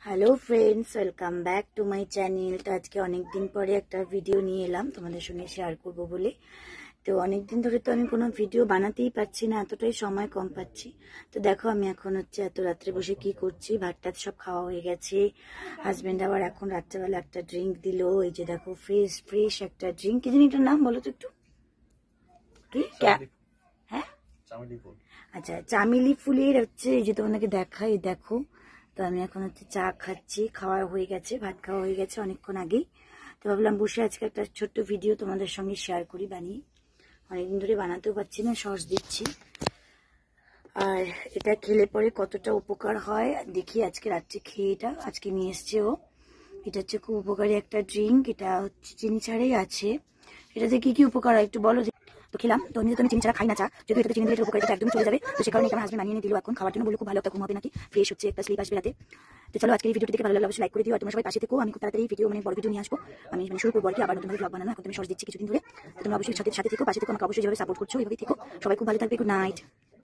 Hello friends, welcome back to my channel. তো আজকে অনেকদিন পরে একটা ভিডিও নিয়ে এলাম তোমাদের সঙ্গে শেয়ার করব বলে। তো অনেকদিন ধরে তো আমি কোনো ভিডিও বানাতেই পারছি না, এতটাই সময় কম পাচ্ছি। তো দেখো আমি এখন এত রাত্রে বসে কি করছি। ভাত টাত সব খাওয়া হয়ে গেছে। হাজব্যান্ড আবার এখন রাত্রেবেলা একটা ড্রিঙ্ক দিল। এই যে দেখো, ফ্রেশ ফ্রেশ একটা ড্রিঙ্ক। কি জানি এটার নাম বলো তো একটু। কি হ্যাঁ, আচ্ছা, চামেলি ফুলের এই যে তোমাদেরকে দেখাই, দেখো। তো আমি এখন চা খাচ্ছি, খাওয়া হয়ে গেছে, ভাত খাওয়া হয়ে গেছে অনেকক্ষণ আগেই। তো ভাবলাম বসে আজকে একটা ছোট্ট ভিডিও তোমাদের সঙ্গে শেয়ার করি বানিয়ে। অনেকদিন ধরে বানাতেও পারছি না, সস দিচ্ছি। আর এটা খেলে পরে কতটা উপকার হয় দেখি। আজকে রাত্রে খেয়ে, এটা আজকে নিয়ে এসছে ও। এটা খুব উপকারী একটা ড্রিঙ্ক। এটা চিনি ছাড়াই আছে। এটাতে কি কি উপকার হয় একটু বলো। তো খেলাম, তো আমি চিনি ছাড়া খাই না চা, যদি এটাতে চিনি দিলে উপকারিতা একদম চলে যাবে। তো সে কারণে আমার হাজবেন্ড বানিয়ে দিল এখন খাওয়ার জন্য, বলে খুব ভালো একটা ঘুম হবে নাকি, ফ্রেশ হচ্ছে, একটা স্লিপ আসবে রাতে। তো চলো আজকে এই ভিডিওটি দেখে ভালো লাগলে অবশ্যই লাইক করে দিও, আর তোমরা সবাই পাশে থেকো। আমি খুব তাড়াতাড়ি ভিডিও বড় ভিডিও নিয়ে আসবো। আমি শুরু করবো আর কি, আবার নতুনভাবে ব্লগ বানানো। এখন তুমি সস দিচ্ছি কিছুদিন ধরে। তো তোমরা অবশ্যই সাথে থেকো, পাশে থেকো, আমাকে অবশ্যই যেভাবে সাপোর্ট করছো এইভাবেই থেকো। সবাই খুব ভালো থাকবে। Good night.